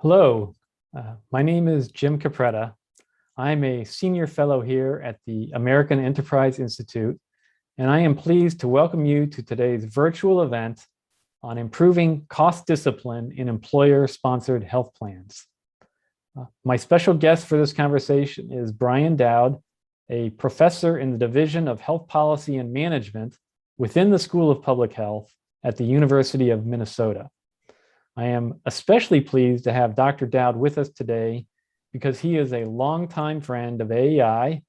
Hello, my name is Jim Capretta. I'm a senior fellow here at the American Enterprise Institute, and I am pleased to welcome you to today's virtual event on improving cost discipline in employer-sponsored health plans. My special guest for this conversation is Brian Dowd, a professor in the Division of Health Policy and Management within the School of Public Health at the University of Minnesota. I am especially pleased to have Dr. Dowd with us today because he is a longtime friend of AEI,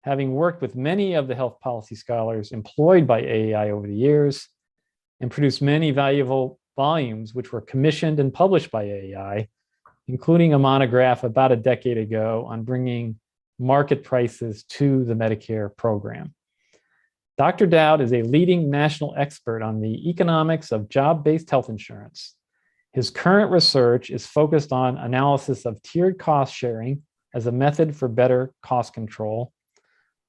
having worked with many of the health policy scholars employed by AEI over the years and produced many valuable volumes which were commissioned and published by AEI, including a monograph about a decade ago on bringing market prices to the Medicare program. Dr. Dowd is a leading national expert on the economics of job-based health insurance. His current research is focused on analysis of tiered cost sharing as a method for better cost control,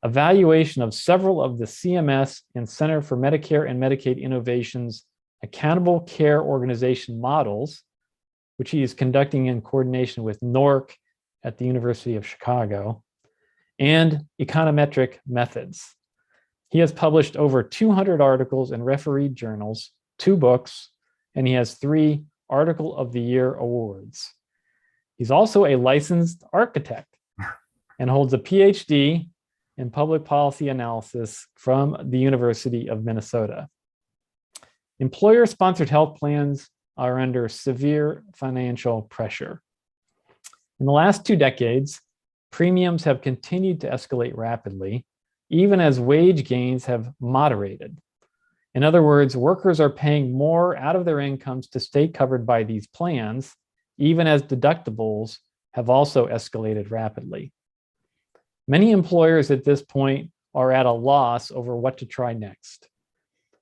evaluation of several of the CMS and Center for Medicare and Medicaid Innovations accountable care organization models, which he is conducting in coordination with NORC at the University of Chicago, and econometric methods. He has published over 200 articles in refereed journals, 2 books, and he has 3 Article of the Year awards. He's also a licensed architect and holds a PhD in public policy analysis from the University of Minnesota. Employer-sponsored health plans are under severe financial pressure. In the last 2 decades, premiums have continued to escalate rapidly, even as wage gains have moderated. In other words, workers are paying more out of their incomes to stay covered by these plans, even as deductibles have also escalated rapidly. Many employers at this point are at a loss over what to try next.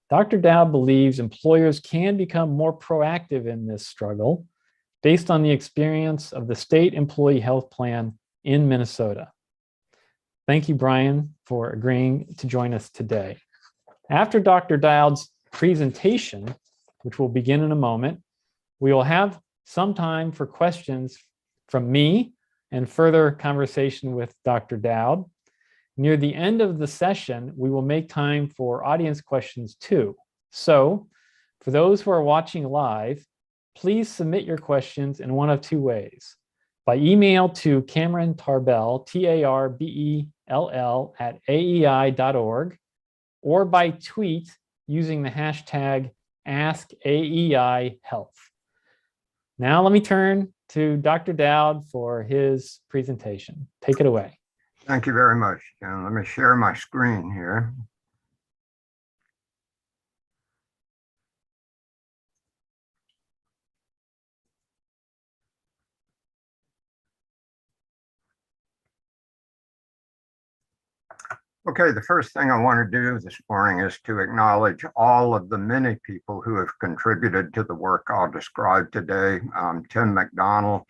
Dr. Dowd believes employers can become more proactive in this struggle based on the experience of the state employee health plan in Minnesota. Thank you, Brian, for agreeing to join us today. After Dr. Dowd's presentation, which will begin in a moment, we will have some time for questions from me and further conversation with Dr. Dowd. Near the end of the session, we will make time for audience questions too. So for those who are watching live, please submit your questions in one of 2 ways. By email to Cameron Tarbell, Tarbell @aei.org, or by tweet using the hashtag AskAEIHealth. Now let me turn to Dr. Dowd for his presentation. Take it away. Thank you very much, Ken. Let me share my screen here. Okay, the first thing I want to do this morning is to acknowledge all of the many people who have contributed to the work I'll describe today. Tim McDonald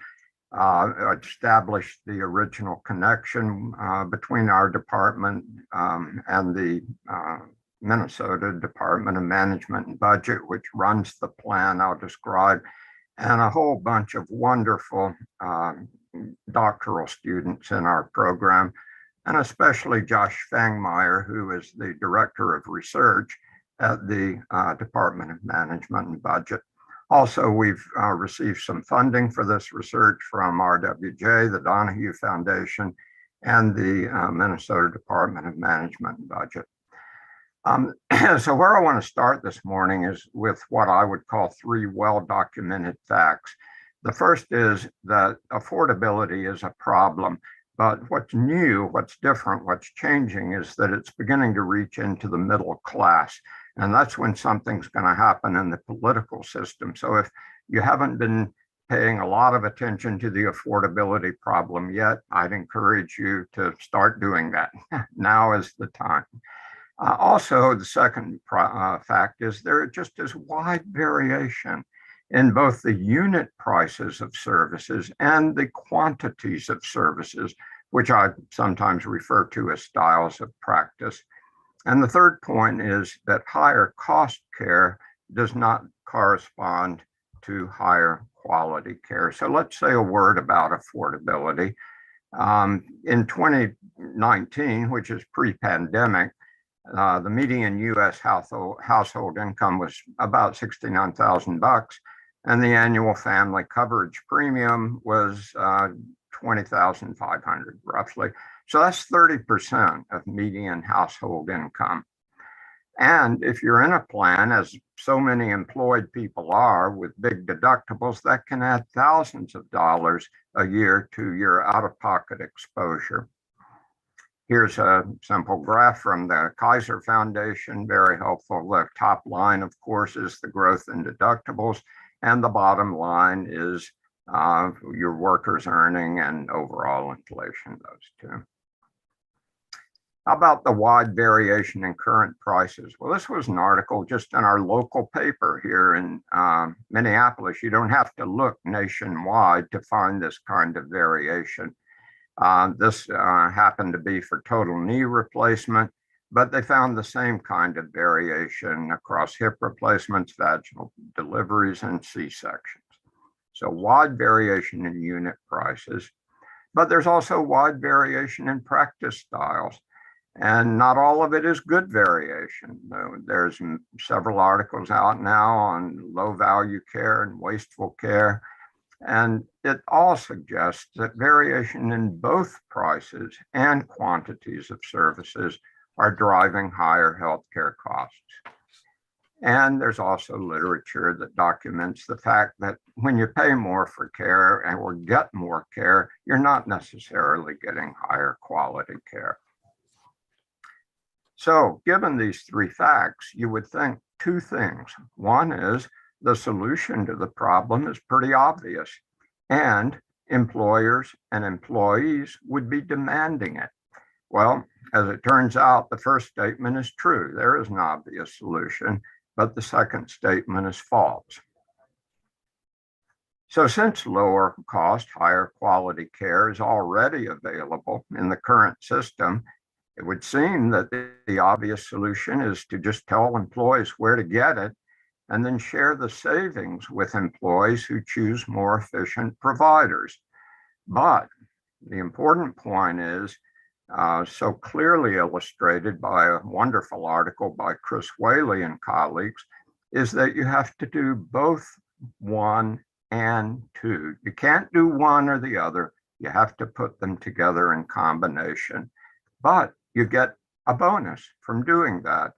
established the original connection between our department and the Minnesota Department of Management and Budget, which runs the plan I'll describe, and a whole bunch of wonderful doctoral students in our program, and especially Josh Fangmeyer, who is the Director of Research at the Department of Management and Budget. Also, we've received some funding for this research from RWJ, the Donahue Foundation, and the Minnesota Department of Management and Budget. So where I want to start this morning is with what I would call 3 well-documented facts. The first is that affordability is a problem. But what's new, what's different, what's changing is that it's beginning to reach into the middle class. And that's when something's going to happen in the political system. So if you haven't been paying a lot of attention to the affordability problem yet, I'd encourage you to start doing that. Now is the time. Also, the second fact is there just is wide variation in both the unit prices of services and the quantities of services, which I sometimes refer to as styles of practice. And the third point is that higher cost care does not correspond to higher quality care. So let's say a word about affordability. In 2019, which is pre-pandemic, the median U.S. household income was about $69,000, and the annual family coverage premium was $20,500 roughly. So that's 30% of median household income. And if you're in a plan, as so many employed people are with big deductibles, that can add thousands of dollars a year to your out-of-pocket exposure. Here's a simple graph from the Kaiser Foundation, very helpful. The top line, of course, is the growth in deductibles, and the bottom line is your workers' earning and overall inflation, those two. How about the wide variation in current prices? Well, this was an article just in our local paper here in Minneapolis. You don't have to look nationwide to find this kind of variation. This happened to be for total knee replacement, but they found the same kind of variation across hip replacements, vaginal deliveries, and C-sections. So wide variation in unit prices, but there's also wide variation in practice styles. And not all of it is good variation. There's several articles out now on low value care and wasteful care. And it all suggests that variation in both prices and quantities of services are driving higher healthcare costs. And there's also literature that documents the fact that when you pay more for care or get more care, you're not necessarily getting higher quality care. So given these three facts, you would think two things. One is the solution to the problem is pretty obvious, and employers and employees would be demanding it. Well, as it turns out, the first statement is true. There is an obvious solution, but the second statement is false. So since lower cost, higher quality care is already available in the current system, it would seem that the obvious solution is to just tell employees where to get it and then share the savings with employees who choose more efficient providers. But the important point is so clearly illustrated by a wonderful article by Chris Whaley and colleagues, is that you have to do both one and two. You can't do one or the other. You have to put them together in combination. But you get a bonus from doing that.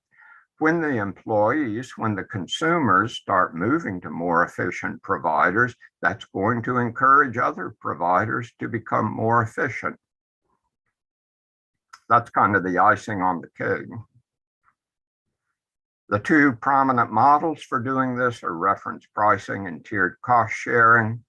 When the employees, when the consumers start moving to more efficient providers, that's going to encourage other providers to become more efficient. That's kind of the icing on the cake. The two prominent models for doing this are reference pricing and tiered cost sharing.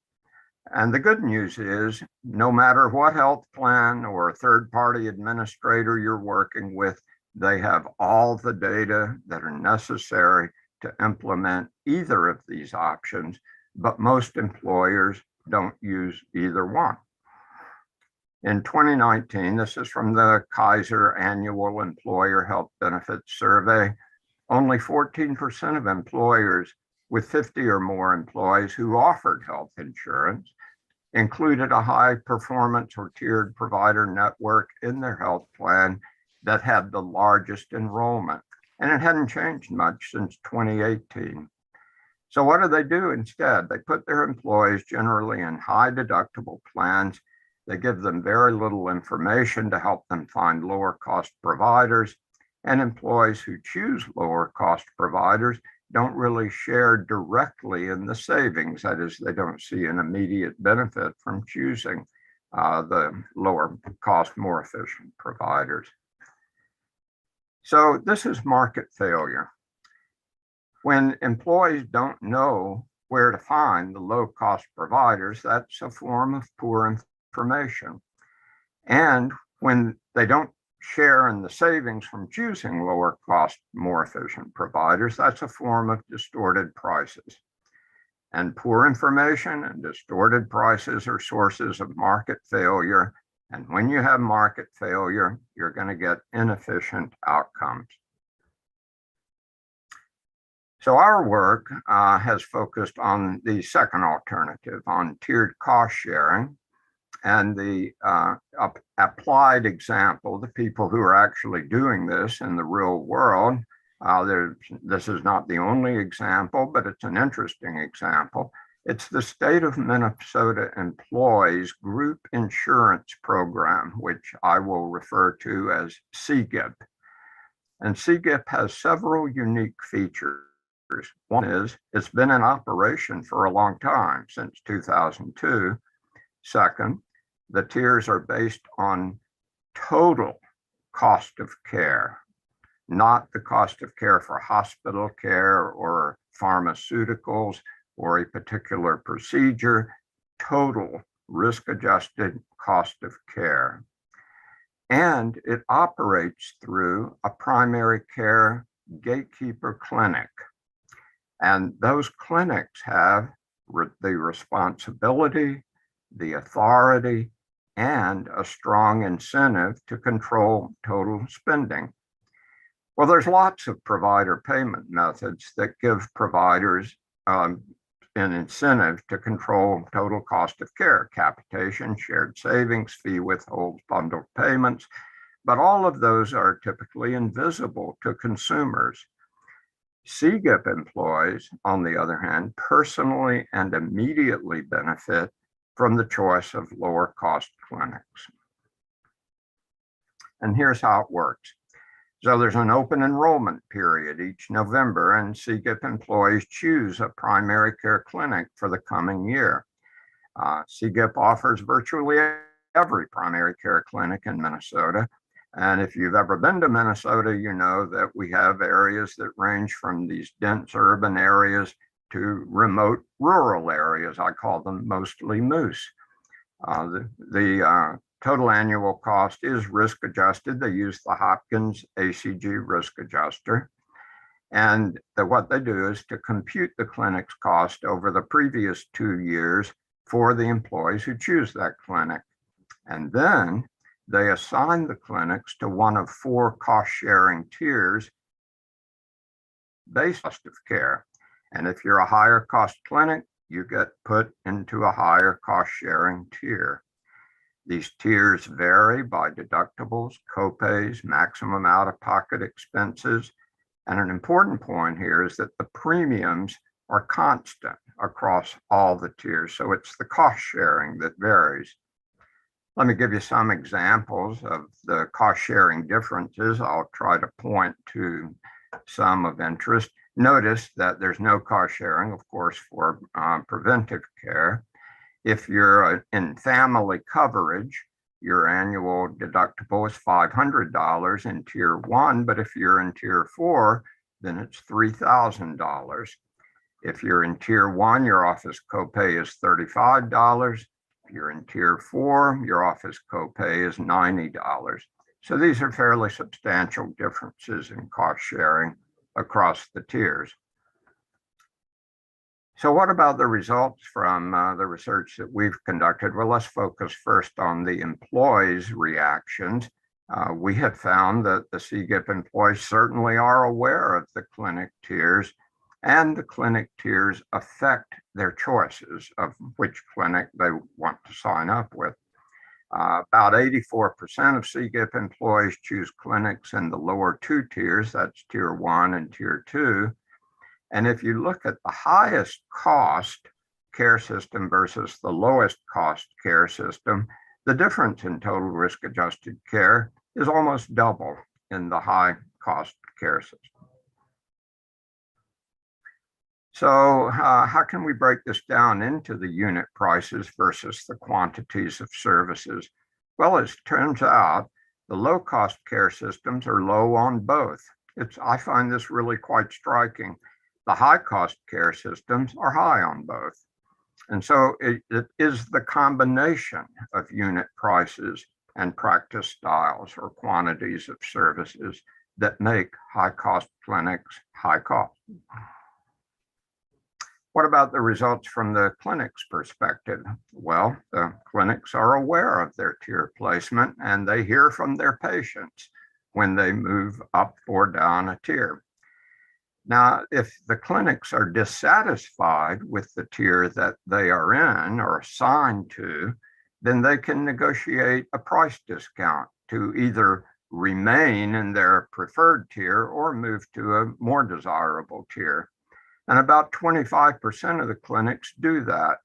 And the good news is, no matter what health plan or third-party administrator you're working with, they have all the data that are necessary to implement either of these options, but most employers don't use either one. In 2019, this is from the Kaiser Annual Employer Health Benefits Survey, only 14% of employers with 50 or more employees who offered health insurance included a high performance or tiered provider network in their health plan that had the largest enrollment. And it hadn't changed much since 2018. So what do they do instead? They put their employees generally in high deductible plans. They give them very little information to help them find lower cost providers. And employees who choose lower cost providers don't really share directly in the savings. That is, they don't see an immediate benefit from choosing the lower cost, more efficient providers. So this is market failure. When employees don't know where to find the low cost providers, that's a form of poor information. And when they don't share in the savings from choosing lower cost, more efficient providers, that's a form of distorted prices. And poor information and distorted prices are sources of market failure. And when you have market failure, you're going to get inefficient outcomes. So our work has focused on the second alternative, on tiered cost sharing, and the applied example, the people who are actually doing this in the real world. This is not the only example, but it's an interesting example. It's the state of Minnesota employees group insurance program, which I will refer to as SEGIP. And SEGIP has several unique features. One is it's been in operation for a long time, since 2002. Second, the tiers are based on total cost of care, not the cost of care for hospital care or pharmaceuticals or a particular procedure, total risk-adjusted cost of care. And it operates through a primary care gatekeeper clinic. And those clinics have the responsibility, the authority, and a strong incentive to control total spending. Well, there's lots of provider payment methods that give providers an incentive to control total cost of care: capitation, shared savings, fee withholds, bundled payments. But all of those are typically invisible to consumers. SEGIP employees, on the other hand, personally and immediately benefit from the choice of lower cost clinics. And here's how it works. So there's an open enrollment period each November, and SEGIP employees choose a primary care clinic for the coming year. SEGIP offers virtually every primary care clinic in Minnesota. And if you've ever been to Minnesota, you know that we have areas that range from these dense urban areas to remote rural areas. I call them mostly moose. The total annual cost is risk adjusted. They use the Hopkins ACG risk adjuster. And what they do is to compute the clinic's cost over the previous 2 years for the employees who choose that clinic. And then they assign the clinics to one of 4 cost-sharing tiers based on cost of care. And if you're a higher cost clinic, you get put into a higher cost-sharing tier. These tiers vary by deductibles, copays, maximum out-of-pocket expenses. And an important point here is that the premiums are constant across all the tiers. So it's the cost sharing that varies. Let me give you some examples of the cost sharing differences. I'll try to point to some of interest. Notice that there's no cost sharing, of course, for preventive care. If you're in family coverage, your annual deductible is $500 in tier 1, but if you're in tier 4, then it's $3,000. If you're in tier 1, your office copay is $35. If you're in tier 4, your office copay is $90. So these are fairly substantial differences in cost sharing across the tiers. So what about the results from the research that we've conducted? Well, let's focus first on the employees' reactions. We have found that the SEGIP employees certainly are aware of the clinic tiers, and the clinic tiers affect their choices of which clinic they want to sign up with. About 84% of SEGIP employees choose clinics in the lower 2 tiers, that's tier 1 and tier 2. And if you look at the highest cost care system versus the lowest cost care system, the difference in total risk adjusted care is almost double in the high cost care system. So how can we break this down into the unit prices versus the quantities of services? Well, it turns out the low cost care systems are low on both. I find this really quite striking. The high cost care systems are high on both. And so it is the combination of unit prices and practice styles or quantities of services that make high cost clinics high cost. What about the results from the clinic's perspective? Well, the clinics are aware of their tier placement, and they hear from their patients when they move up or down a tier. Now, if the clinics are dissatisfied with the tier that they are in or assigned to, then they can negotiate a price discount to either remain in their preferred tier or move to a more desirable tier. And about 25% of the clinics do that.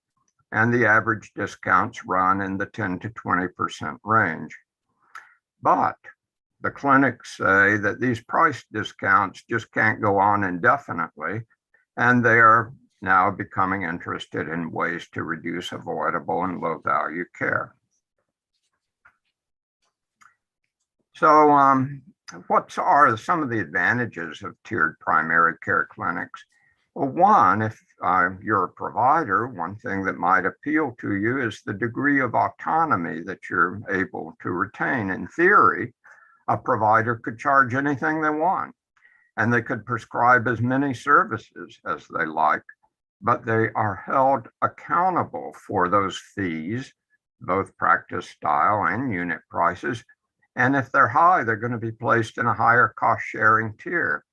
And the average discounts run in the 10 to 20% range. But the clinics say that these price discounts just can't go on indefinitely, and they are now becoming interested in ways to reduce avoidable and low value care. So what are some of the advantages of tiered primary care clinics? Well, one, if you're a provider, one thing that might appeal to you is the degree of autonomy that you're able to retain. In theory, a provider could charge anything they want, and they could prescribe as many services as they like, but they are held accountable for those fees, both practice style and unit prices. And if they're high, they're going to be placed in a higher cost sharing tier.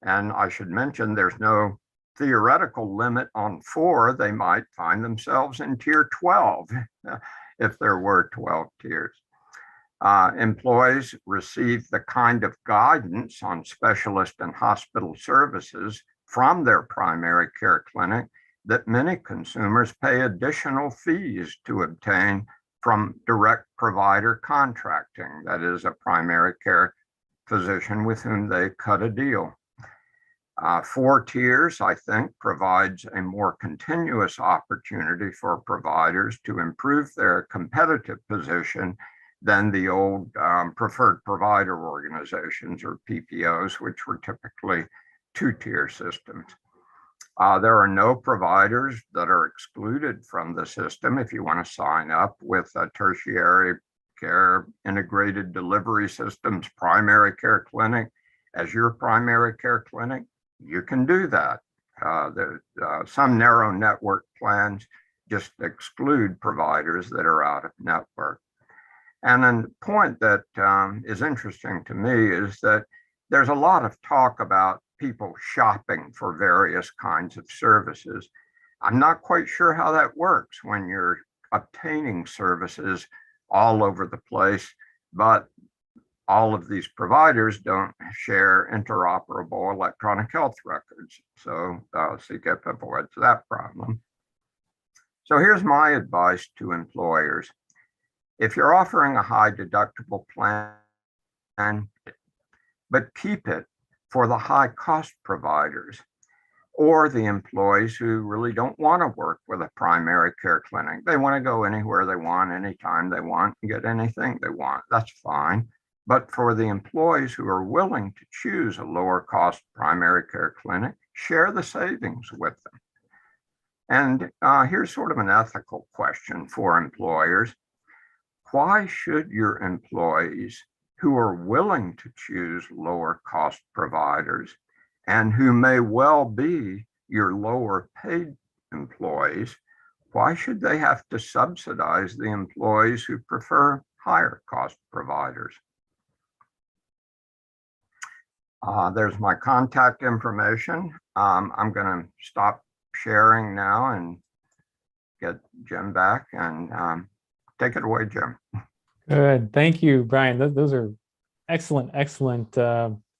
And I should mention there's no theoretical limit on 4. They might find themselves in tier 12 if there were 12 tiers. Employees receive the kind of guidance on specialist and hospital services from their primary care clinic that many consumers pay additional fees to obtain from direct provider contracting, that is, a primary care physician with whom they cut a deal. 4 tiers, I think, provides a more continuous opportunity for providers to improve their competitive position than the old preferred provider organizations, or PPOs, which were typically 2-tier systems. There are no providers that are excluded from the system. If you want to sign up with a tertiary care integrated delivery systems primary care clinic as your primary care clinic, you can do that. Some narrow network plans just exclude providers that are out of network. And a point that is interesting to me is that there's a lot of talk about people shopping for various kinds of services. I'm not quite sure how that works when you're obtaining services all over the place, but all of these providers don't share interoperable electronic health records. So SEGIP avoids that problem. So here's my advice to employers. If you're offering a high deductible plan, but keep it for the high cost providers or the employees who really don't want to work with a primary care clinic. They want to go anywhere they want, anytime they want, and get anything they want. That's fine. But for the employees who are willing to choose a lower cost primary care clinic, share the savings with them. And here's sort of an ethical question for employers. Why should your employees who are willing to choose lower cost providers and who may well be your lower paid employees, why should they have to subsidize the employees who prefer higher cost providers? There's my contact information. I'm going to stop sharing now and get Jim back, and take it away, Jim. Good. Thank you, Brian. Those are excellent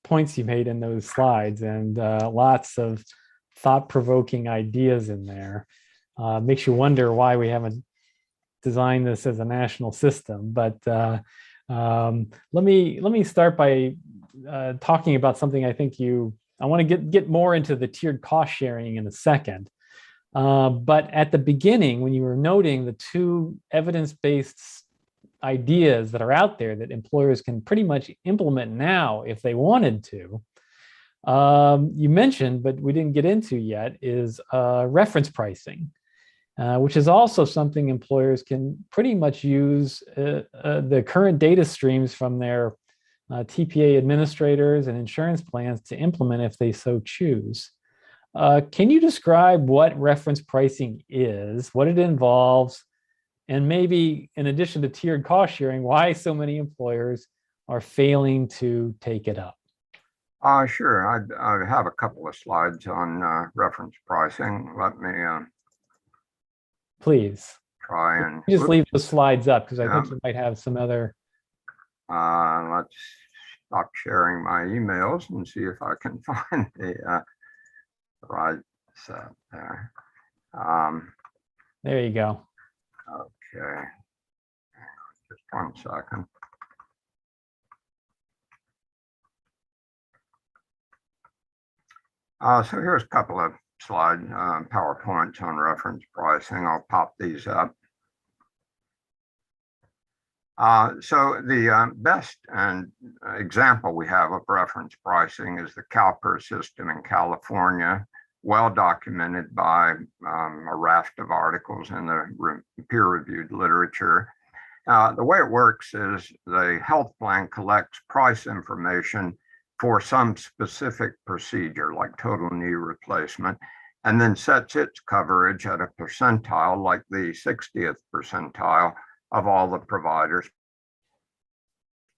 points you made in those slides, and lots of thought-provoking ideas in there. Makes you wonder why we haven't designed this as a national system. But let me start by talking about something I think I want to get more into the tiered cost sharing in a second. But at the beginning, when you were noting the 2 evidence-based ideas that are out there that employers can pretty much implement now if they wanted to, you mentioned, but we didn't get into yet, is reference pricing, which is also something employers can pretty much use the current data streams from their TPA administrators and insurance plans to implement if they so choose. Can you describe what reference pricing is, what it involves, and maybe in addition to tiered cost sharing, why so many employers are failing to take it up? Sure. I have a couple of slides on reference pricing. Let me Please. try and, Just whoops, leave those slides up because I yeah. think you might have some other. Let's stop sharing my emails and see if I can find the right set there. There you go. Okay. Just 1 second. So here's a couple of slide PowerPoints on reference pricing. I'll pop these up. So the best and example we have of reference pricing is the CalPERS system in California, well documented by a raft of articles in the peer-reviewed literature. The way it works is the health plan collects price information for some specific procedure, like total knee replacement, and then sets its coverage at a percentile, like the 60th percentile of all the providers'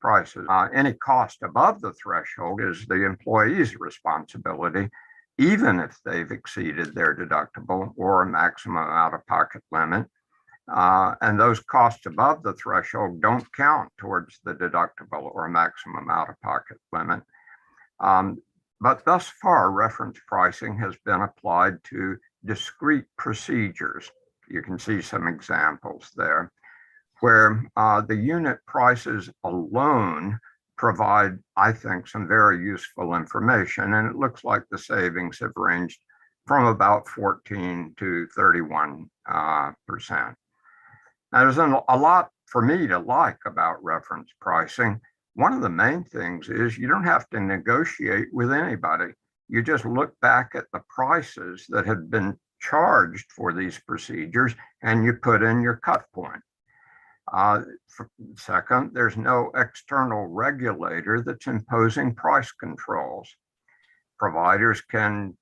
prices. Any cost above the threshold is the employee's responsibility, even if they've exceeded their deductible or a maximum out-of-pocket limit. And those costs above the threshold don't count towards the deductible or maximum out-of-pocket limit. But thus far, reference pricing has been applied to discrete procedures. You can see some examples there, where the unit prices alone provide, I think, some very useful information. And it looks like the savings have ranged from about 14 to 31%. Now, there's a lot for me to like about reference pricing. One of the main things is you don't have to negotiate with anybody. You just look back at the prices that have been charged for these procedures and you put in your cut point. Second, there's no external regulator that's imposing price controls. Providers can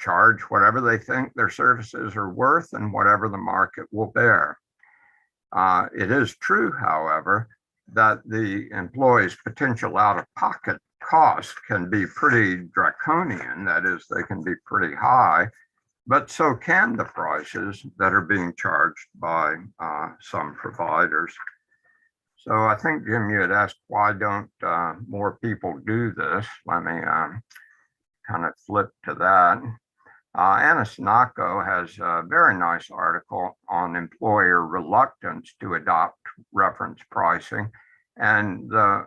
charge whatever they think their services are worth and whatever the market will bear. It is true, however, that the employee's potential out-of-pocket costs can be pretty draconian. That is, they can be pretty high, but so can the prices that are being charged by some providers. So I think, Jim, you had asked, why don't more people do this? Let me kind of flip to that. Anna Snocko has a very nice article on employer reluctance to adopt reference pricing. And the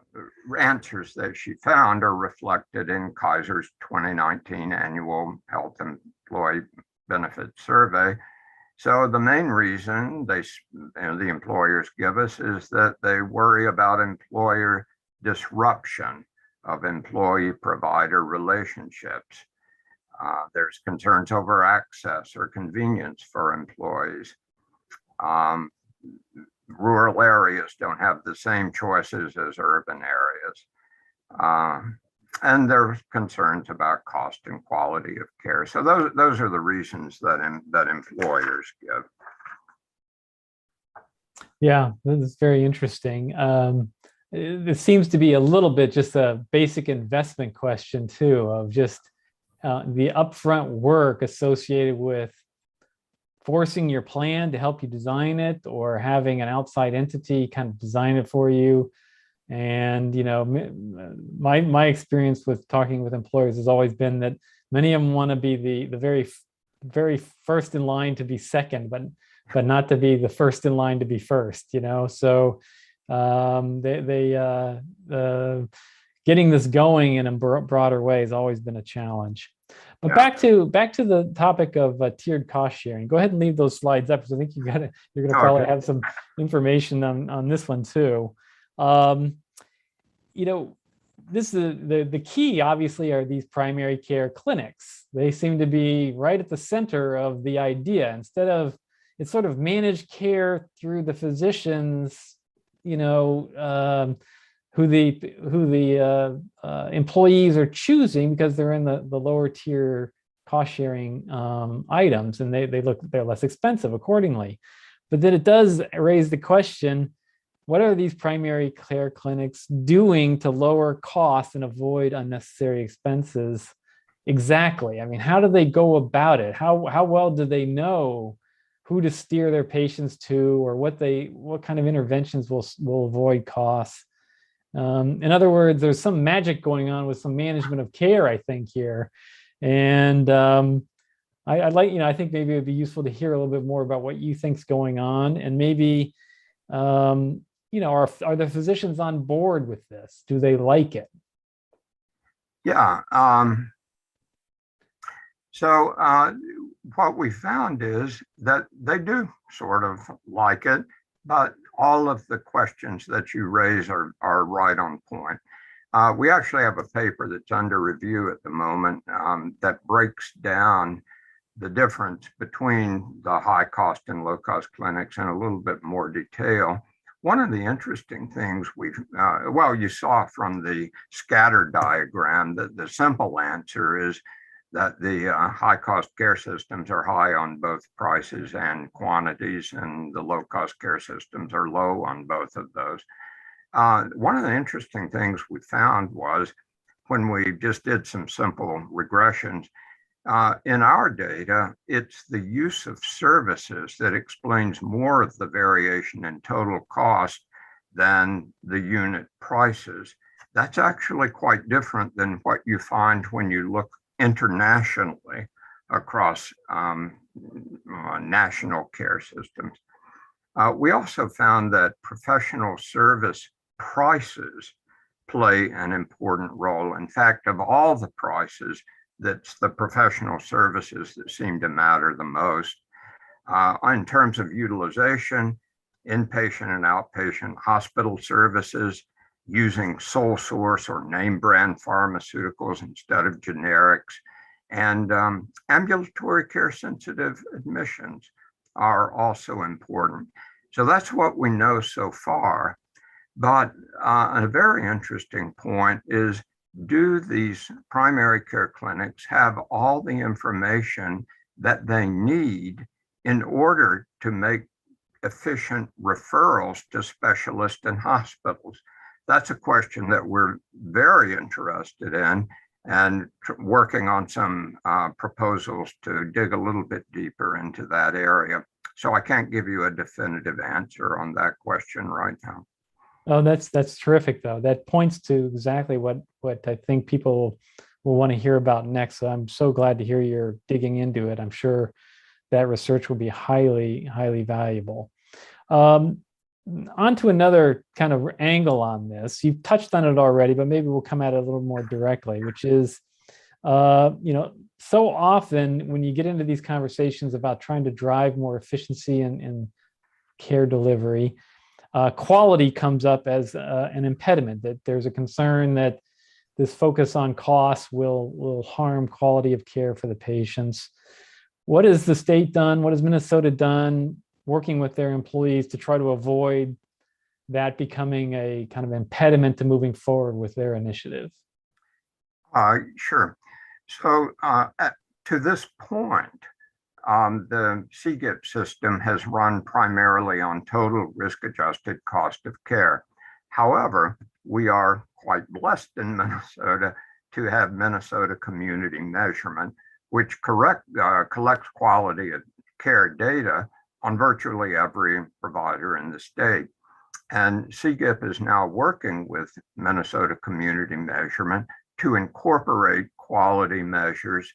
answers that she found are reflected in Kaiser's 2019 annual health employee benefit survey. So the main reason the employers give us is that they worry about employer disruption of employee-provider relationships. There's concerns over access or convenience for employees. Rural areas don't have the same choices as urban areas. And there's concerns about cost and quality of care. So those are the reasons that employers give. Yeah, this is very interesting. It seems to be a little bit just a basic investment question too, of just the upfront work associated with forcing your plan to help you design it, or having an outside entity kind of design it for you. And my experience with talking with employers has always been that many of them want to be the very first in line to be second, but not to be the first in line to be first. So getting this going in a broader way has always been a challenge. But back to the topic of tiered cost sharing. Go ahead and leave those slides up, because I think you're going to probably have some information on this one too. This is the key, obviously, are these primary care clinics. They seem to be right at the center of the idea. Instead of, it's sort of managed care through the physicians, who the employees are choosing because they're in the lower tier cost sharing items, and they're less expensive accordingly. But then it does raise the question, what are these primary care clinics doing to lower costs and avoid unnecessary expenses? Exactly. I mean, how do they go about it? How well do they know who to steer their patients to, or what kind of interventions will avoid costs? In other words, there's some magic going on with some management of care, I think, here. And I'd like, I think maybe it'd be useful to hear a little bit more about what you think's going on, and maybe, are the physicians on board with this? Do they like it? Yeah. So what we found is that they do sort of like it, but all of the questions that you raise are right on point. We actually have a paper that's under review at the moment that breaks down the difference between the high cost and low cost clinics in a little bit more detail. One of the interesting things you saw from the scatter diagram that the simple answer is that the high cost care systems are high on both prices and quantities, and the low cost care systems are low on both of those. One of the interesting things we found was when we just did some simple regressions, in our data, it's the use of services that explains more of the variation in total cost than the unit prices. That's actually quite different than what you find when you look internationally across national care systems. We also found that professional service prices play an important role. In fact, of all the prices, that's the professional services that seem to matter the most. In terms of utilization, inpatient and outpatient hospital services, using sole source or name brand pharmaceuticals instead of generics, and ambulatory care sensitive admissions are also important. So that's what we know so far. But a very interesting point is, do these primary care clinics have all the information that they need in order to make efficient referrals to specialists and hospitals? That's a question that we're very interested in, and working on some proposals to dig a little bit deeper into that area. So I can't give you a definitive answer on that question right now. Oh, that's terrific, though. That points to exactly what I think people will want to hear about next. So I'm so glad to hear you're digging into it. I'm sure that research will be highly, highly valuable. On to another kind of angle on this. You've touched on it already, but maybe we'll come at it a little more directly, which is, so often when you get into these conversations about trying to drive more efficiency in care delivery, quality comes up as an impediment, that there's a concern that this focus on costs will harm quality of care for the patients. What has the state done? What has Minnesota done working with their employees to try to avoid that becoming a kind of impediment to moving forward with their initiative? Sure. So to this point, the SEGIP system has run primarily on total risk-adjusted cost of care. However, we are quite blessed in Minnesota to have Minnesota Community Measurement, which collects quality of care data on virtually every provider in the state. And SEGIP is now working with Minnesota Community Measurement to incorporate quality measures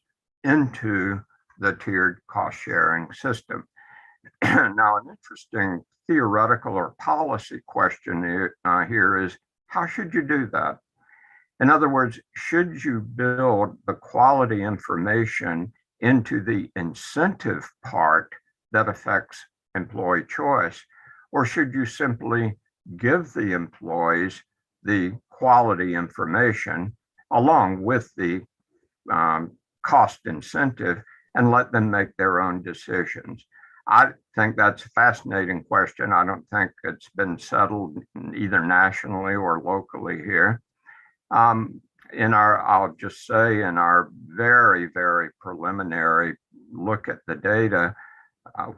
into the tiered cost sharing system. Now, an interesting theoretical or policy question here is, how should you do that? In other words, should you build the quality information into the incentive part that affects employee choice, or should you simply give the employees the quality information along with the cost incentive and let them make their own decisions? I think that's a fascinating question. I don't think it's been settled either nationally or locally here. I'll just say, in our very, very preliminary look at the data,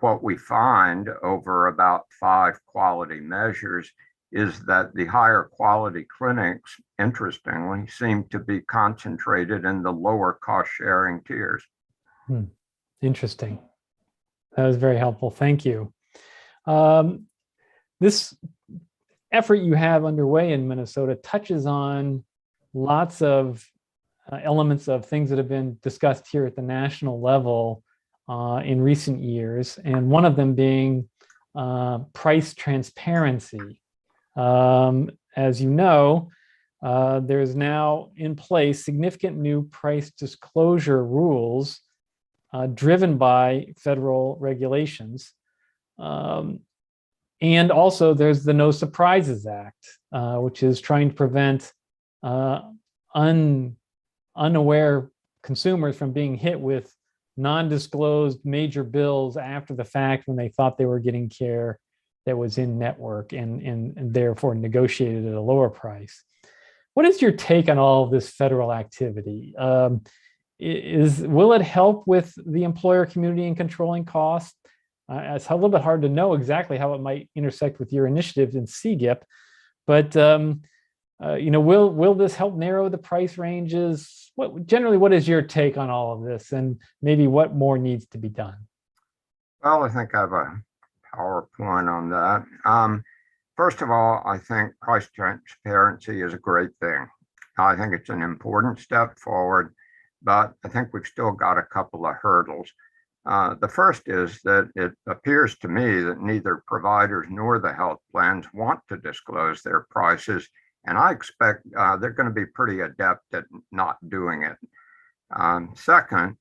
what we find over about 5 quality measures is that the higher quality clinics, interestingly, seem to be concentrated in the lower cost sharing tiers. Interesting. That was very helpful. Thank you. This effort you have underway in Minnesota touches on lots of elements of things that have been discussed here at the national level in recent years, and one of them being price transparency. As you know, there is now in place significant new price disclosure rules driven by federal regulations. And also there's the No Surprises Act, which is trying to prevent unaware consumers from being hit with non-disclosed major bills after the fact when they thought they were getting care that was in network and therefore negotiated at a lower price. What is your take on all of this federal activity? Will it help with the employer community in controlling costs? It's a little bit hard to know exactly how it might intersect with your initiatives in SEGIP, but will this help narrow the price ranges? What is your take on all of this, and maybe what more needs to be done? Well, I think I have a PowerPoint on that. First of all, I think price transparency is a great thing. I think it's an important step forward, but I think we've still got a couple of hurdles. The first is that it appears to me that neither providers nor the health plans want to disclose their prices, and I expect they're going to be pretty adept at not doing it. Second,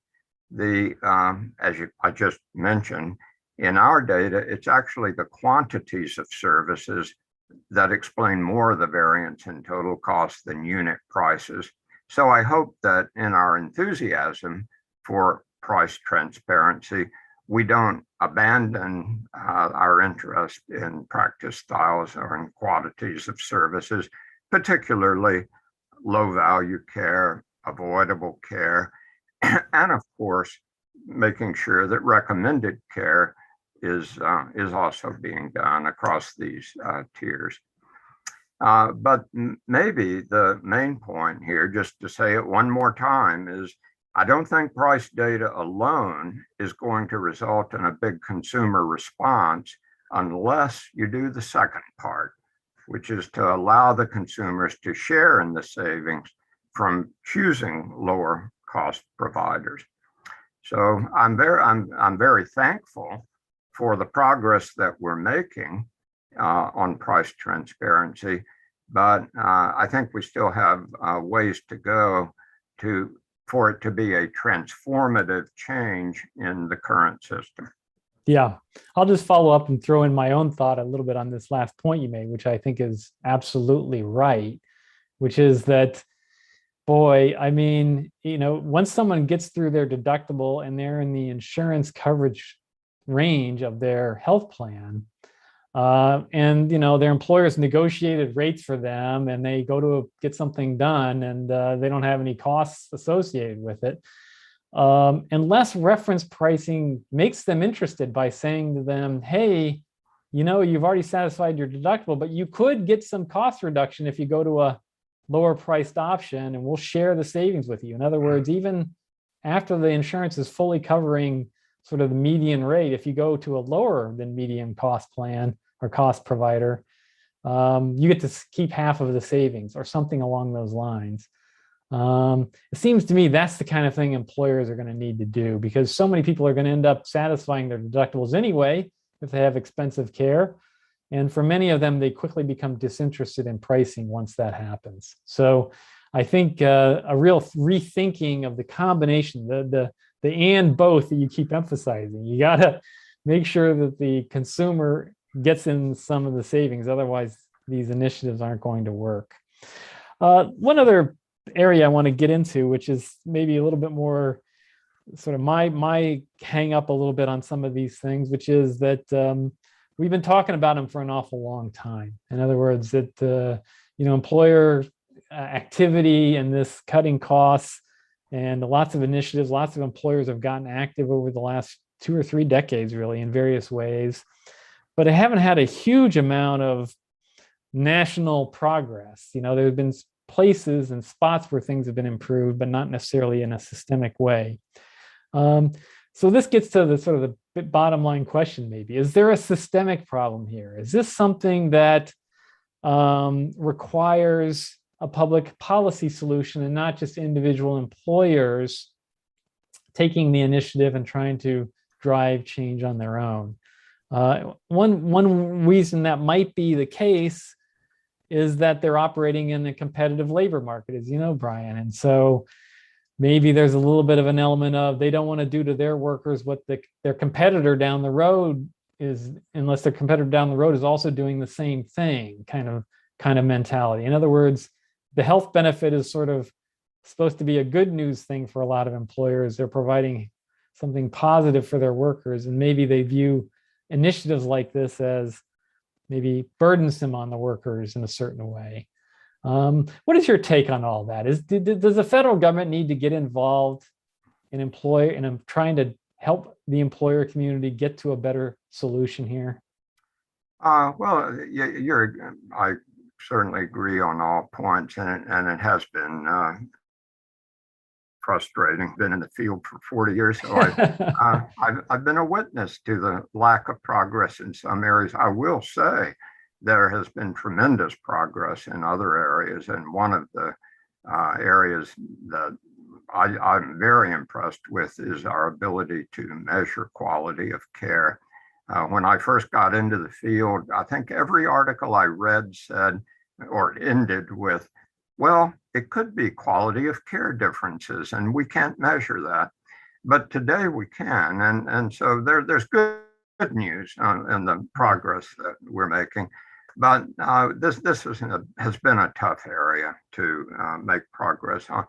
I just mentioned, in our data, it's actually the quantities of services that explain more of the variance in total cost than unit prices. So I hope that in our enthusiasm for price transparency, we don't abandon our interest in practice styles or in quantities of services, particularly low value care, avoidable care, and of course, making sure that recommended care is also being done across these tiers. But maybe the main point here, just to say it one more time, is I don't think price data alone is going to result in a big consumer response unless you do the second part, which is to allow the consumers to share in the savings from choosing lower cost providers. So I'm very thankful for the progress that we're making on price transparency, but I think we still have ways to go for it to be a transformative change in the current system. Yeah, I'll just follow up and throw in my own thought a little bit on this last point you made, which I think is absolutely right, which is that, boy, I mean, once someone gets through their deductible and they're in the insurance coverage range of their health plan, and their employers negotiated rates for them, and they go to get something done, and they don't have any costs associated with it. Unless reference pricing makes them interested by saying to them, hey, you've already satisfied your deductible, but you could get some cost reduction if you go to a lower priced option, and we'll share the savings with you. In other words, even after the insurance is fully covering sort of the median rate, if you go to a lower than median cost plan or cost provider, you get to keep half of the savings or something along those lines. It seems to me that's the kind of thing employers are going to need to do, because so many people are going to end up satisfying their deductibles anyway if they have expensive care. And for many of them, they quickly become disinterested in pricing once that happens. So I think a real rethinking of the combination, the and both that you keep emphasizing. You got to make sure that the consumer gets in some of the savings. Otherwise, these initiatives aren't going to work. One other area I want to get into, which is maybe a little bit more sort of my hang up a little bit on some of these things, which is that we've been talking about them for an awful long time. In other words, that employer activity and this cutting costs, and lots of initiatives, lots of employers have gotten active over the last 2 or 3 decades, really, in various ways. But I haven't had a huge amount of national progress. There have been places and spots where things have been improved, but not necessarily in a systemic way. So this gets to the sort of the bottom line question, maybe. Is there a systemic problem here? Is this something that requires a public policy solution and not just individual employers taking the initiative and trying to drive change on their own? One reason that might be the case is that they're operating in a competitive labor market, as you know, Brian. And so maybe there's a little bit of an element of they don't want to do to their workers what their competitor down the road is, unless their competitor down the road is also doing the same thing, kind of mentality. In other words, the health benefit is sort of supposed to be a good news thing for a lot of employers. They're providing something positive for their workers, and maybe they view initiatives like this as maybe burdensome on the workers in a certain way. What is your take on all that? Does the federal government need to get involved in trying to help the employer community get to a better solution here? Well, I certainly agree on all points, and it has been frustrating. Been in the field for 40 years, so I've been a witness to the lack of progress in some areas. I will say there has been tremendous progress in other areas, and one of the areas that I'm very impressed with is our ability to measure quality of care. When I first got into the field, I think every article I read said or ended with, well, it could be quality of care differences, and we can't measure that. But today we can, and so there's good news in the progress that we're making. But this has been a tough area to make progress on.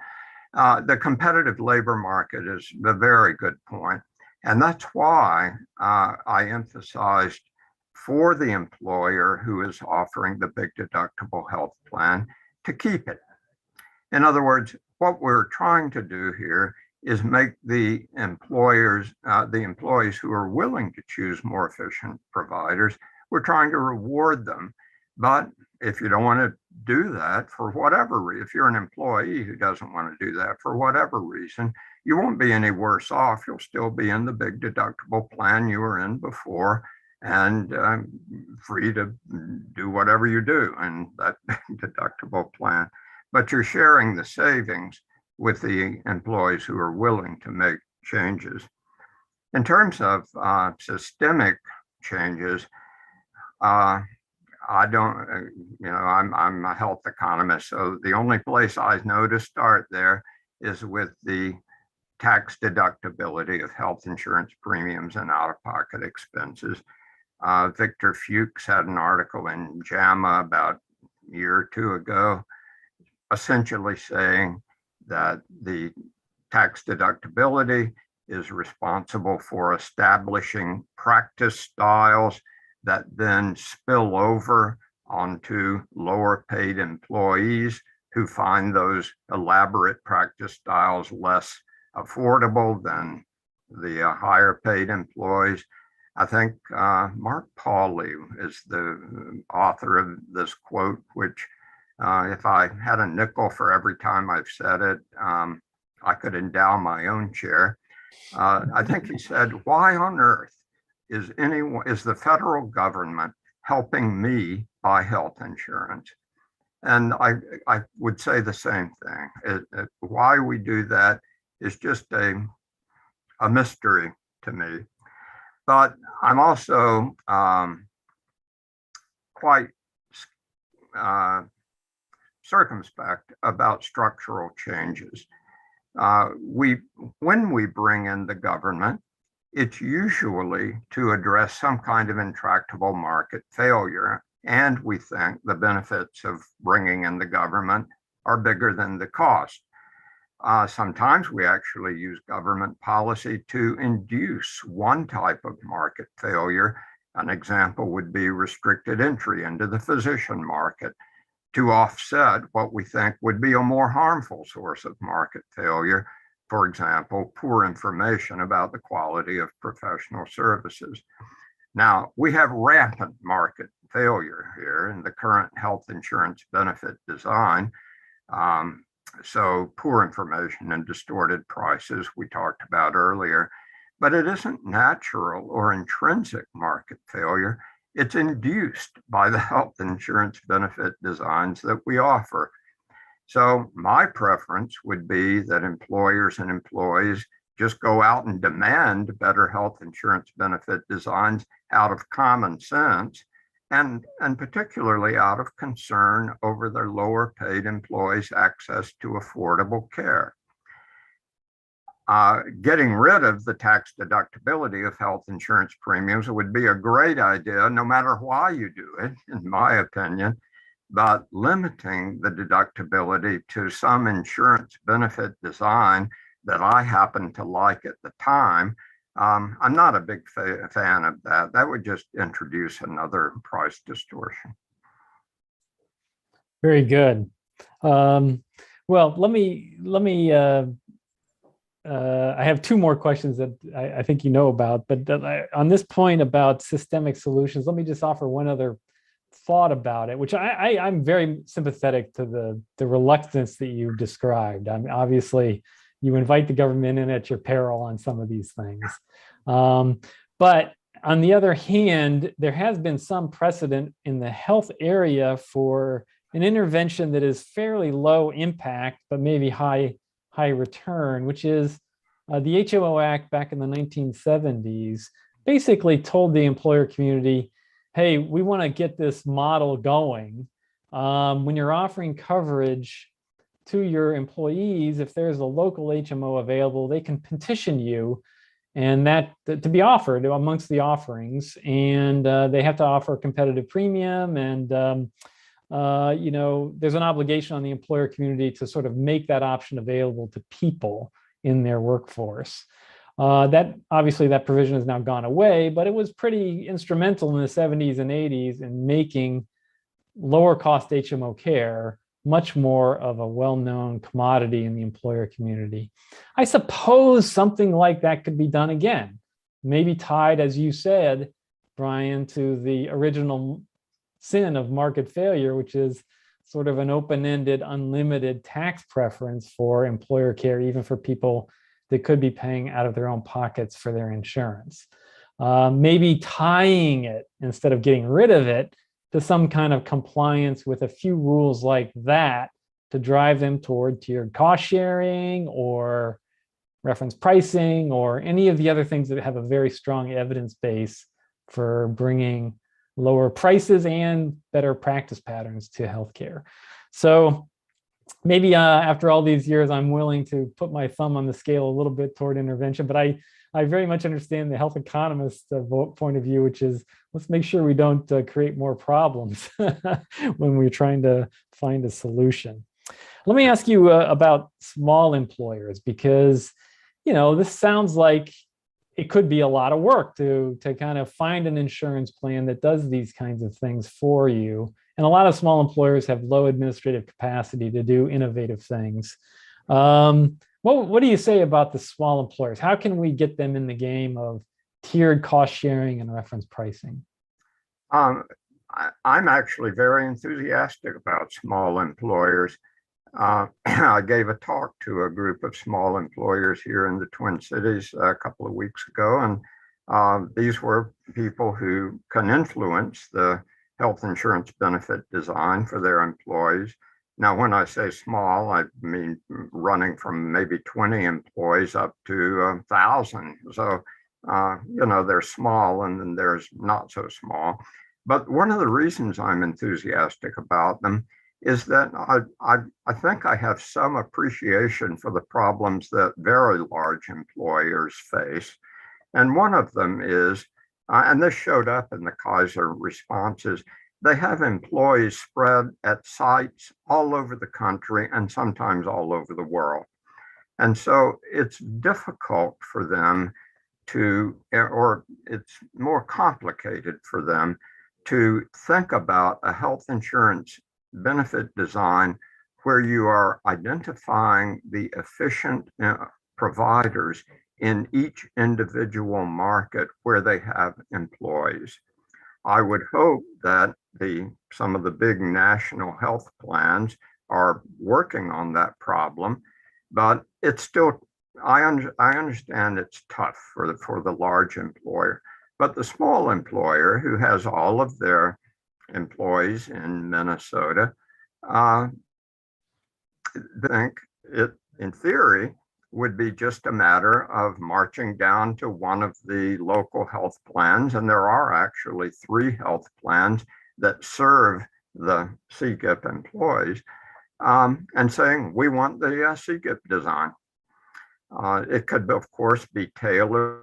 The competitive labor market is a very good point, and that's why I emphasized for the employer who is offering the big deductible health plan to keep it. In other words, what we're trying to do here is make the employees who are willing to choose more efficient providers, we're trying to reward them. But if you don't want to do that for whatever reason, if you're an employee who doesn't want to do that for whatever reason, you won't be any worse off. You'll still be in the big deductible plan you were in before, and free to do whatever you do in that deductible plan. But you're sharing the savings with the employees who are willing to make changes. In terms of systemic changes, I don't, I'm a health economist, so the only place I know to start there is with the tax deductibility of health insurance premiums and out-of-pocket expenses. Victor Fuchs had an article in JAMA about a year or two ago, essentially saying that the tax deductibility is responsible for establishing practice styles that then spill over onto lower paid employees who find those elaborate practice styles less affordable than the higher paid employees. I think Mark Pauly is the author of this quote, which if I had a nickel for every time I've said it, I could endow my own chair. I think he said, "Why on earth is the federal government helping me buy health insurance?" And I would say the same thing. Why we do that is just a mystery to me. But I'm also quite circumspect about structural changes. When we bring in the government, it's usually to address some kind of intractable market failure. And we think the benefits of bringing in the government are bigger than the cost. Sometimes we actually use government policy to induce one type of market failure. An example would be restricted entry into the physician market to offset what we think would be a more harmful source of market failure. For example, poor information about the quality of professional services. Now, we have rampant market failure here. failure in the current health insurance benefit design. So poor information and distorted prices we talked about earlier, but it isn't natural or intrinsic market failure. It's induced by the health insurance benefit designs that we offer. So my preference would be that employers and employees just go out and demand better health insurance benefit designs out of common sense, and particularly out of concern over their lower paid employees' access to affordable care. Getting rid of the tax deductibility of health insurance premiums would be a great idea, no matter why you do it, in my opinion. But limiting the deductibility to some insurance benefit design that I happen to like at the time, I'm not a big fan of that. That would just introduce another price distortion. Very good. Well, let me. I have two more questions that I think you know about, but on this point about systemic solutions, let me just offer one other thought about it, which I'm very sympathetic to the reluctance that you described. I mean, obviously, you invite the government in at your peril on some of these things. But on the other hand, there has been some precedent in the health area for an intervention that is fairly low impact, but maybe high return, which is the HMO Act back in the 1970s basically told the employer community, hey, we want to get this model going. When you're offering coverage to your employees, if there's a local HMO available, they can petition you and that to be offered amongst the offerings. And they have to offer a competitive premium. And, there's an obligation on the employer community to sort of make that option available to people in their workforce. That obviously that provision has now gone away, but it was pretty instrumental in the 70s and 80s in making lower cost HMO care much more of a well-known commodity in the employer community. I suppose something like that could be done again, maybe tied, as you said, Brian, to the original sin of market failure, which is sort of an open-ended, unlimited tax preference for employer care, even for people that could be paying out of their own pockets for their insurance. Maybe tying it, instead of getting rid of it, to some kind of compliance with a few rules like that to drive them toward tiered cost sharing or reference pricing or any of the other things that have a very strong evidence base for bringing lower prices and better practice patterns to healthcare. So maybe after all these years, I'm willing to put my thumb on the scale a little bit toward intervention, but I very much understand the health economist point of view, which is let's make sure we don't create more problems when we're trying to find a solution. Let me ask you about small employers, because this sounds like it could be a lot of work to kind of find an insurance plan that does these kinds of things for you. And a lot of small employers have low administrative capacity to do innovative things. What do you say about the small employers? How can we get them in the game of tiered cost sharing and reference pricing? I'm actually very enthusiastic about small employers. I gave a talk to a group of small employers here in the Twin Cities a couple of weeks ago, and these were people who can influence the health insurance benefit design for their employees. Now, when I say small, I mean running from maybe 20 employees up to 1,000. So, they're small, and then there's not so small. But one of the reasons I'm enthusiastic about them is that I think I have some appreciation for the problems that very large employers face. And one of them is, and this showed up in the Kaiser responses, they have employees spread at sites all over the country and sometimes all over the world. And so it's difficult for them or it's more complicated for them to think about a health insurance benefit design where you are identifying the efficient providers in each individual market where they have employees. I would hope that some of the big national health plans are working on that problem, but it's still, I understand it's tough for the large employer, but the small employer who has all of their employees in Minnesota, think it, in theory, would be just a matter of marching down to one of the local health plans, and there are actually 3 health plans that serve the SEGIP employees, and saying, we want the SEGIP design. It could, of course, be tailored,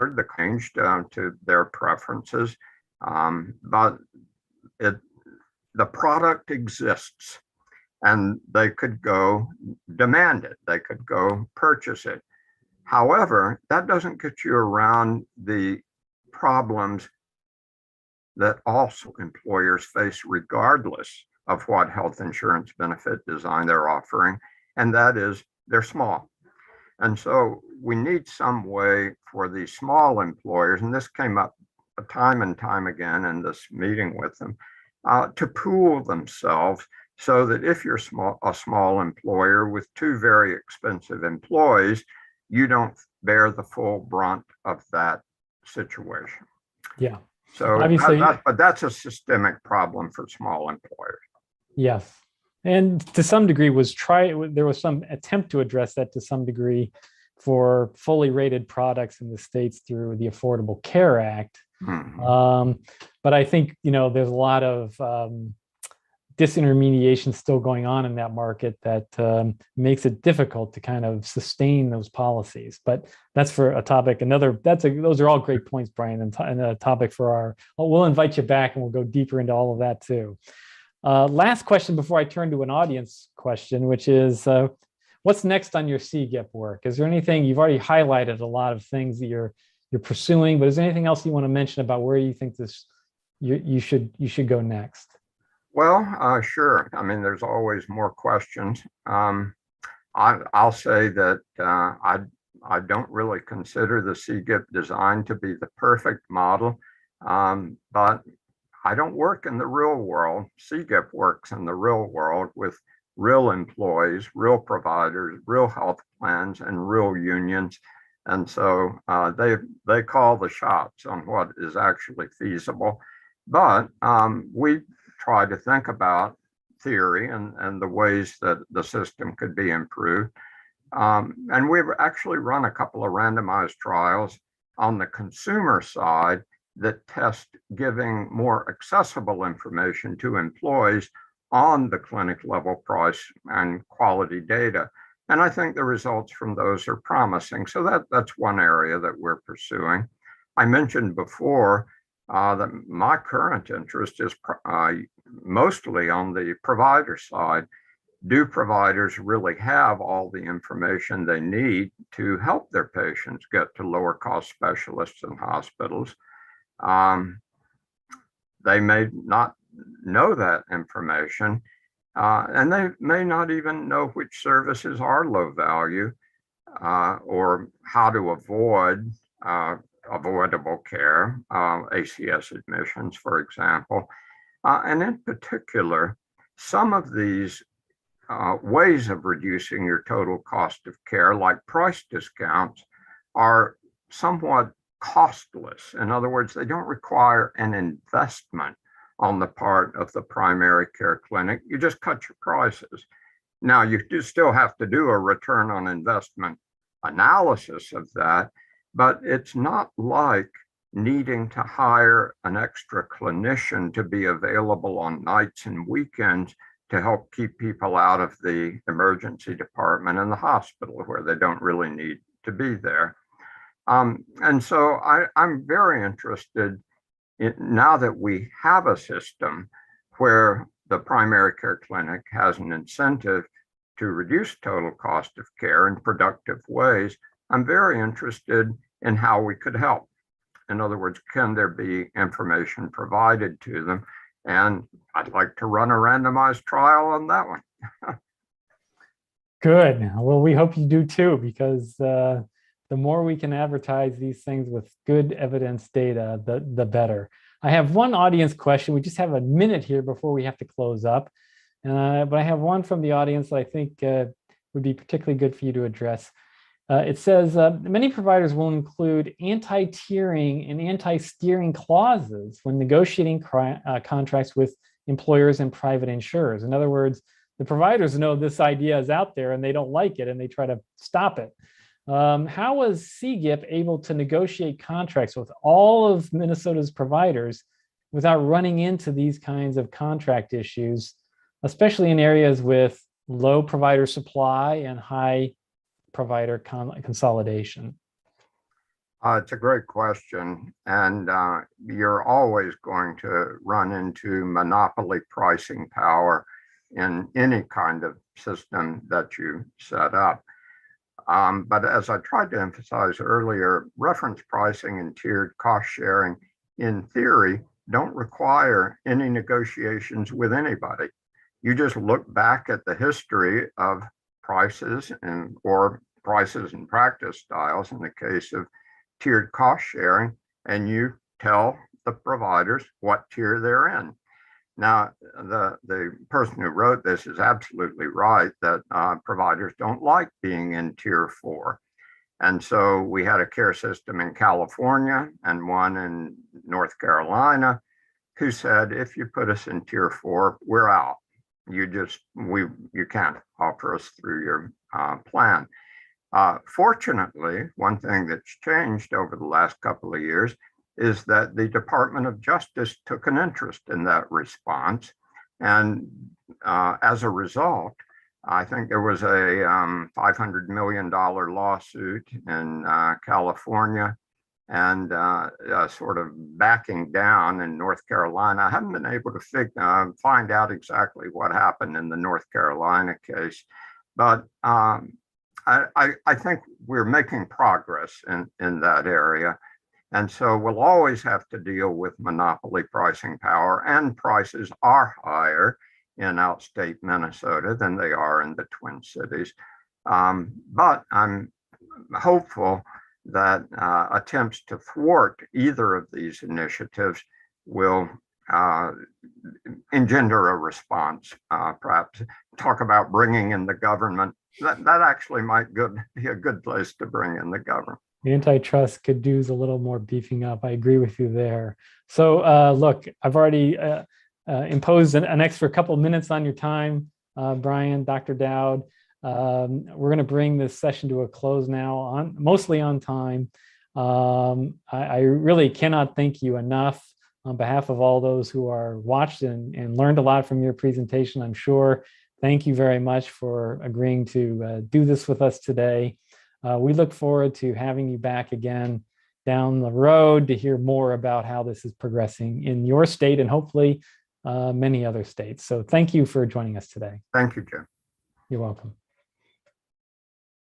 the changed to their preferences, but the product exists, and they could go demand it. They could go purchase it. However, that doesn't get you around the problems that also employers face regardless of what health insurance benefit design they're offering, and that is they're small. And so we need some way for these small employers, and this came up time and time again in this meeting with them, to pool themselves so that if you're a small employer with 2 very expensive employees, you don't bear the full brunt of that situation. Yeah. So obviously, but that's a systemic problem for small employers. Yes. And to some degree there was some attempt to address that to some degree for fully rated products in the States through the Affordable Care Act. Mm-hmm. But I think, there's a lot of disintermediation still going on in that market that makes it difficult to kind of sustain those policies. But that's for a topic. Those are all great points, Brian, and a topic for we'll invite you back and we'll go deeper into all of that too. Last question before I turn to an audience question, which is, what's next on your SEGIP work? Is there anything, you've already highlighted a lot of things that you're pursuing, but is there anything else you want to mention about where you think you should go next? Well, sure. I mean, there's always more questions. I'll say that I don't really consider the SEGIP design to be the perfect model, but I don't work in the real world. SEGIP works in the real world with real employees, real providers, real health plans, and real unions. And so they call the shots on what is actually feasible. But we try to think about theory and the ways that the system could be improved. And we've actually run a couple of randomized trials on the consumer side that test giving more accessible information to employees on the clinic level price and quality data. And I think the results from those are promising. So that's one area that we're pursuing. I mentioned before that my current interest is mostly on the provider side. Do providers really have all the information they need to help their patients get to lower cost specialists and hospitals? They may not know that information, and they may not even know which services are low value, or how to avoid avoidable care, ACS admissions, for example. And in particular, some of these ways of reducing your total cost of care, like price discounts, are somewhat costless. In other words, they don't require an investment on the part of the primary care clinic. You just cut your prices. Now, you do still have to do a return on investment analysis of that, but it's not like needing to hire an extra clinician to be available on nights and weekends to help keep people out of the emergency department in the hospital where they don't really need to be there. And so I'm very interested in, now that we have a system where the primary care clinic has an incentive to reduce total cost of care in productive ways, I'm very interested in how we could help. In other words, can there be information provided to them? And I'd like to run a randomized trial on that one. Good. Well, we hope you do too, because the more we can advertise these things with good evidence data, the better. I have one audience question. We just have a minute here before we have to close up. But I have one from the audience that I think would be particularly good for you to address. It says, many providers will include anti-tiering and anti-steering clauses when negotiating contracts with employers and private insurers. In other words, the providers know this idea is out there and they don't like it and they try to stop it. How was SEGIP able to negotiate contracts with all of Minnesota's providers without running into these kinds of contract issues, especially in areas with low provider supply and high provider consolidation? It's a great question. And you're always going to run into monopoly pricing power in any kind of system that you set up. But as I tried to emphasize earlier, reference pricing and tiered cost sharing, in theory, don't require any negotiations with anybody. You just look back at the history of prices or prices and practice styles in the case of tiered cost sharing, and you tell the providers what tier they're in. Now, the person who wrote this is absolutely right that providers don't like being in tier 4. And so we had a care system in California and one in North Carolina who said, if you put us in tier 4, we're out. You can't offer us through your plan. Fortunately, one thing that's changed over the last couple of years is that the Department of Justice took an interest in that response. And as a result, I think there was a $500 million lawsuit in California and sort of backing down in North Carolina. I haven't been able to find out exactly what happened in the North Carolina case, but I think we're making progress in that area. And so we'll always have to deal with monopoly pricing power, and prices are higher in outstate Minnesota than they are in the Twin Cities. But I'm hopeful that attempts to thwart either of these initiatives will engender a response. Perhaps talk about bringing in the government. That actually might be a good place to bring in the government. The antitrust could do a little more beefing up. I agree with you there. So look, I've already imposed an extra couple minutes on your time, Brian, Dr. Dowd. We're going to bring this session to a close now, mostly on time. I really cannot thank you enough on behalf of all those who are watched and learned a lot from your presentation, I'm sure. Thank you very much for agreeing to do this with us today. We look forward to having you back again down the road to hear more about how this is progressing in your state and hopefully many other states. So thank you for joining us today. Thank you, Jim. You're welcome.